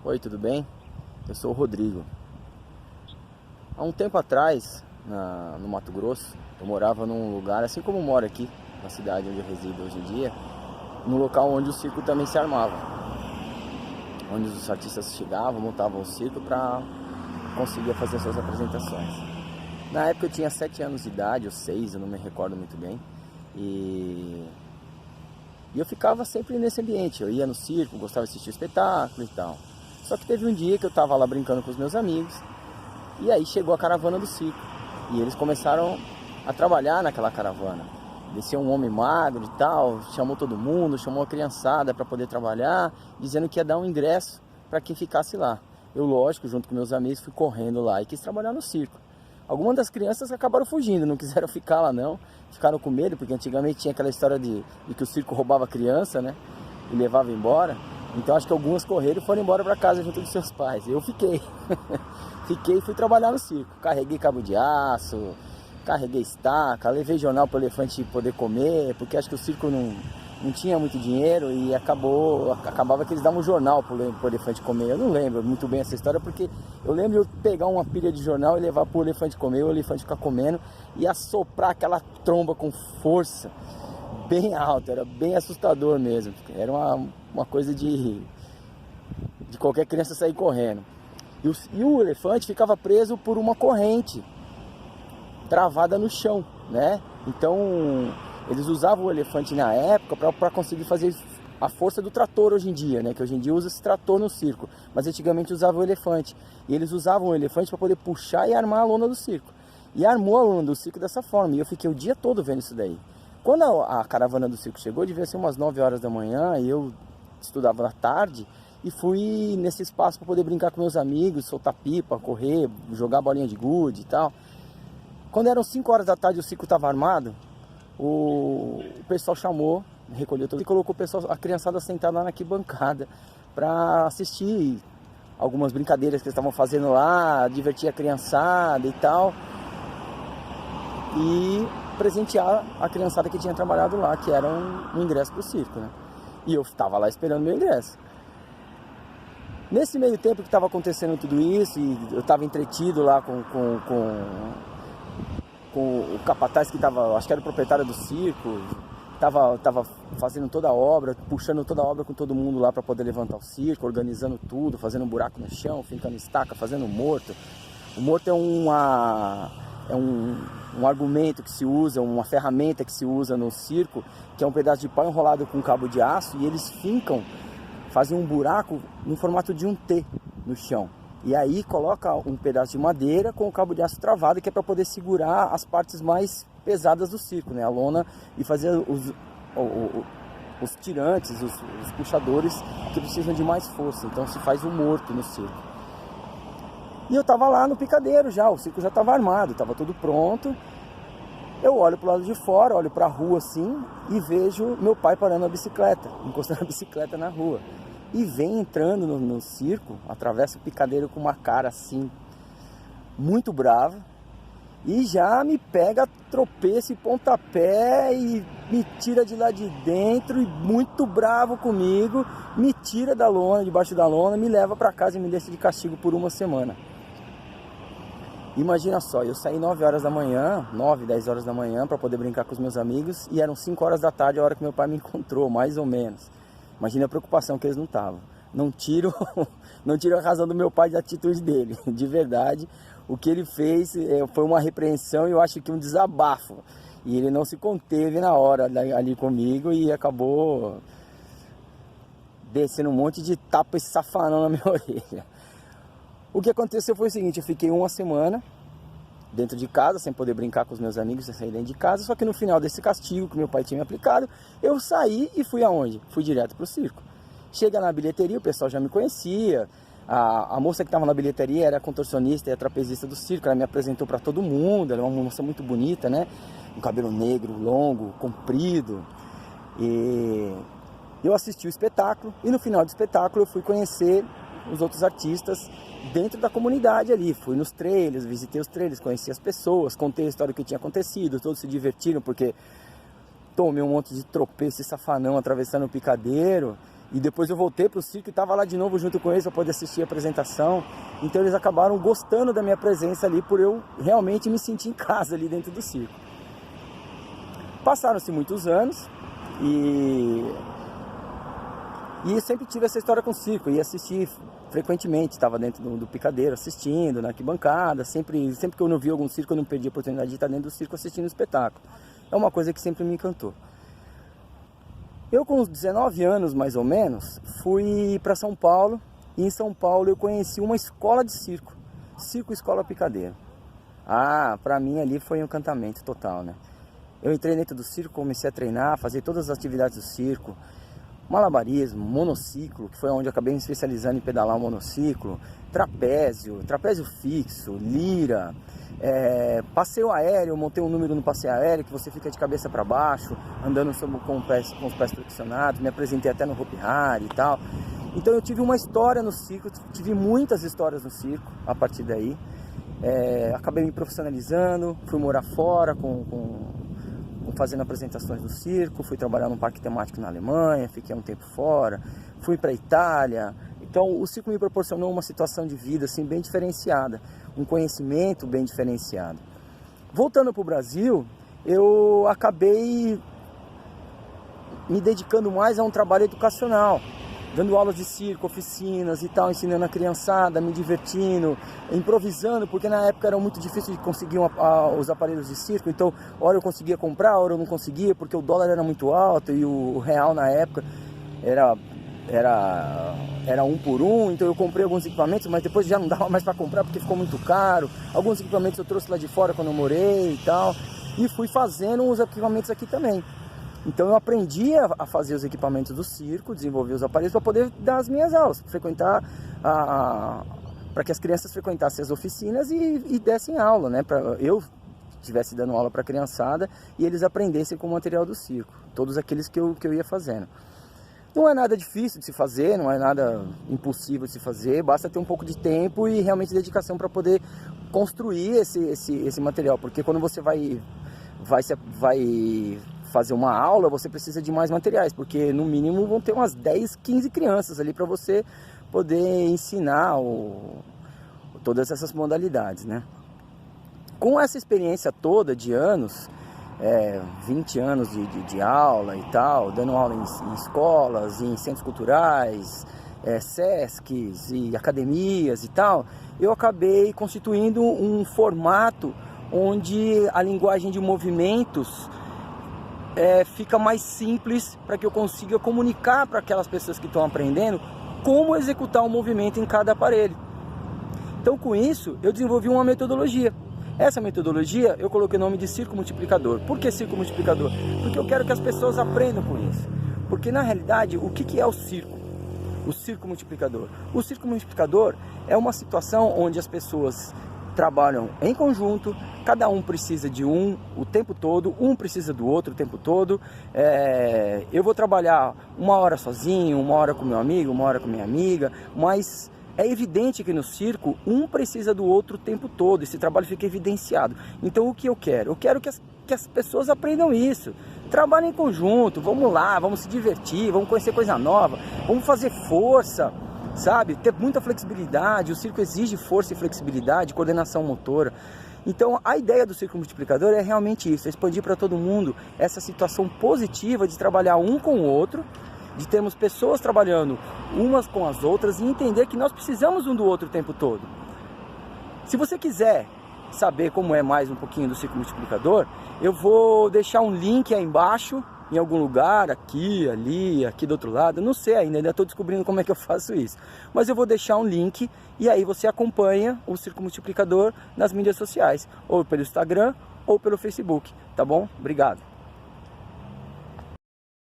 Oi, tudo bem? Eu sou o Rodrigo. Há um tempo atrás, no Mato Grosso, eu morava num lugar, assim como eu moro aqui, na cidade onde eu resido hoje em dia, num local onde o circo também se armava. Onde os artistas chegavam, montavam o circo para conseguir fazer suas apresentações. Na época eu tinha 7 anos de idade, ou 6, eu não me recordo muito bem. E eu ficava sempre nesse ambiente, eu ia no circo, gostava de assistir o espetáculo e tal. Só que teve um dia que eu estava lá brincando com os meus amigos, e aí chegou a caravana do circo. E eles começaram a trabalhar naquela caravana. Desceu um homem magro e tal, chamou todo mundo, chamou a criançada para poder trabalhar, dizendo que ia dar um ingresso para quem ficasse lá. Eu, lógico, junto com meus amigos, fui correndo lá e quis trabalhar no circo. Algumas das crianças acabaram fugindo, não quiseram ficar lá não, ficaram com medo, porque antigamente tinha aquela história de que o circo roubava a criança, né, e levava embora. Então acho que algumas correram e foram embora para casa junto dos seus pais. Eu fiquei, fiquei e fui trabalhar no circo. Carreguei cabo de aço, carreguei estaca, levei jornal para o elefante poder comer, porque acho que o circo não tinha muito dinheiro e acabava que eles davam um jornal para o elefante comer. Eu não lembro muito bem essa história, porque eu lembro de eu pegar uma pilha de jornal e levar para o elefante comer, o elefante ficar comendo e assoprar aquela tromba com força, bem alta, era bem assustador mesmo. Era uma coisa de qualquer criança sair correndo. E o elefante ficava preso por uma corrente travada no chão, né? Então eles usavam o elefante na época para conseguir fazer a força do trator hoje em dia, né? Que hoje em dia usa esse trator no circo, mas antigamente usava o elefante. E eles usavam o elefante para poder puxar e armar a lona do circo. E armou a lona do circo dessa forma. E eu fiquei o dia todo vendo isso daí. Quando a caravana do circo chegou, devia ser umas 9 horas da manhã, e eu estudava na tarde e fui nesse espaço para poder brincar com meus amigos, soltar pipa, correr, jogar bolinha de gude e tal. Quando eram 5 horas da tarde e o circo estava armado, o pessoal chamou, recolheu tudo e colocou a criançada sentada lá na arquibancada para assistir algumas brincadeiras que eles estavam fazendo lá, divertir a criançada e tal. E presentear a criançada que tinha trabalhado lá, que era um ingresso para o circo, né? E eu estava lá esperando meu ingresso. Nesse meio tempo que estava acontecendo tudo isso, e eu estava entretido lá com o capataz que estava, acho que era o proprietário do circo, estava fazendo toda a obra, puxando toda a obra com todo mundo lá para poder levantar o circo, organizando tudo, fazendo um buraco no chão, fincando estaca, fazendo um morto. O morto é um argumento que se usa, uma ferramenta que se usa no circo, que é um pedaço de pau enrolado com um cabo de aço, e eles fazem um buraco no formato de um T no chão. E aí coloca um pedaço de madeira com o cabo de aço travado, que é para poder segurar as partes mais pesadas do circo, né? A lona, e fazer os tirantes, os puxadores que precisam de mais força. Então se faz um morto no circo. E eu tava lá no picadeiro já, o circo já estava armado, estava tudo pronto. Eu olho pro lado de fora, olho pra rua assim e vejo meu pai parando a bicicleta, encostando a bicicleta na rua. E vem entrando no circo, atravessa o picadeiro com uma cara assim, muito brava. E já me pega, tropeço e pontapé e me tira de lá de dentro, e muito bravo comigo, me tira da lona, debaixo da lona, me leva pra casa e me deixa de castigo por uma semana. Imagina só, eu saí 9 horas da manhã, 9, 10 horas da manhã para poder brincar com os meus amigos, e eram 5 horas da tarde a hora que meu pai me encontrou, mais ou menos. Imagina a preocupação que eles não estavam. Não tiro a razão do meu pai da atitude dele, de verdade. O que ele fez foi uma repreensão e eu acho que um desabafo. E ele não se conteve na hora ali comigo e acabou descendo um monte de tapa e safanão na minha orelha. O que aconteceu foi o seguinte: eu fiquei uma semana dentro de casa, sem poder brincar com os meus amigos, sem sair dentro de casa. Só que no final desse castigo que meu pai tinha me aplicado, eu saí e fui aonde? Fui direto pro circo. Chega na bilheteria, o pessoal já me conhecia. A moça que estava na bilheteria era contorcionista e trapezista do circo. Ela me apresentou para todo mundo. Ela é uma moça muito bonita, né? Um cabelo negro, longo, comprido. E eu assisti o espetáculo. E no final do espetáculo eu fui conhecer os outros artistas dentro da comunidade ali. Fui nos trailers, visitei os trailers, conheci as pessoas, contei a história do que tinha acontecido. Todos se divertiram porque tomei um monte de tropeço e safanão atravessando o picadeiro. E depois eu voltei para o circo e estava lá de novo junto com eles para poder assistir a apresentação. Então eles acabaram gostando da minha presença ali, por eu realmente me sentir em casa ali dentro do circo. Passaram-se muitos anos e eu sempre tive essa história com o circo, ia assistir frequentemente, estava dentro do picadeiro assistindo, na arquibancada, sempre que eu não via algum circo eu não perdi a oportunidade de estar dentro do circo assistindo o espetáculo. É uma coisa que sempre me encantou. Eu com uns 19 anos mais ou menos, fui para São Paulo e em São Paulo eu conheci uma escola de circo, Circo Escola Picadeiro. Ah, para mim ali foi um encantamento total, né? Eu entrei dentro do circo, comecei a treinar, fazer todas as atividades do circo, malabarismo, monociclo, que foi onde eu acabei me especializando em pedalar o monociclo, trapézio fixo, lira, passeio aéreo, eu montei um número no passeio aéreo que você fica de cabeça para baixo, andando com os pés flexionados, me apresentei até no Hopi Hari e tal. Então eu tive uma história no circo, tive muitas histórias no circo a partir daí. Acabei me profissionalizando, fui morar fora fazendo apresentações do circo, fui trabalhar num parque temático na Alemanha, fiquei um tempo fora, fui para a Itália. Então o circo me proporcionou uma situação de vida assim, bem diferenciada, um conhecimento bem diferenciado. Voltando para o Brasil, eu acabei me dedicando mais a um trabalho educacional, dando aulas de circo, oficinas e tal, ensinando a criançada, me divertindo, improvisando, porque na época era muito difícil de conseguir os aparelhos de circo, então hora eu conseguia comprar, hora eu não conseguia, porque o dólar era muito alto e o real na época era 1 por 1, então eu comprei alguns equipamentos, mas depois já não dava mais para comprar porque ficou muito caro. Alguns equipamentos eu trouxe lá de fora quando eu morei e tal, e fui fazendo os equipamentos aqui também. Então eu aprendi a fazer os equipamentos do circo, desenvolver os aparelhos para poder dar as minhas aulas, frequentar para que as crianças frequentassem as oficinas e dessem aula, né? Para eu estivesse dando aula para a criançada e eles aprendessem com o material do circo, todos aqueles que eu ia fazendo. Não é nada difícil de se fazer, não é nada impossível de se fazer, basta ter um pouco de tempo e realmente dedicação para poder construir esse material, porque quando você vai fazer uma aula, você precisa de mais materiais, porque no mínimo vão ter umas 10, 15 crianças ali para você poder ensinar todas essas modalidades, né? Com essa experiência toda de anos, 20 anos de aula e tal, dando aula em escolas, em centros culturais, SESCs e academias e tal, eu acabei constituindo um formato onde a linguagem de movimentos fica mais simples para que eu consiga comunicar para aquelas pessoas que estão aprendendo como executar um movimento em cada aparelho. Então com isso eu desenvolvi uma metodologia. Essa metodologia eu coloquei o nome de circo multiplicador. Por que circo multiplicador? Porque eu quero que as pessoas aprendam com isso. Porque na realidade o que é o circo? O circo multiplicador. O circo multiplicador é uma situação onde as pessoas trabalham em conjunto, cada um precisa de um o tempo todo, um precisa do outro o tempo todo. Eu vou trabalhar 1 hora sozinho, 1 hora com meu amigo, 1 hora com minha amiga, mas é evidente que no circo um precisa do outro o tempo todo, esse trabalho fica evidenciado. Então o que eu quero? Eu quero que as pessoas aprendam isso, trabalhem em conjunto, vamos lá, vamos se divertir, vamos conhecer coisa nova, vamos fazer força, sabe? Ter muita flexibilidade, o circo exige força e flexibilidade, coordenação motora. Então a ideia do circo multiplicador é realmente isso, é expandir para todo mundo essa situação positiva de trabalhar um com o outro, de termos pessoas trabalhando umas com as outras e entender que nós precisamos um do outro o tempo todo. Se você quiser saber como é mais um pouquinho do circo multiplicador, eu vou deixar um link aí embaixo, em algum lugar, aqui, ali, aqui do outro lado, eu não sei ainda estou descobrindo como é que eu faço isso, mas eu vou deixar um link e aí você acompanha o circo multiplicador nas mídias sociais, ou pelo Instagram ou pelo Facebook, tá bom? Obrigado!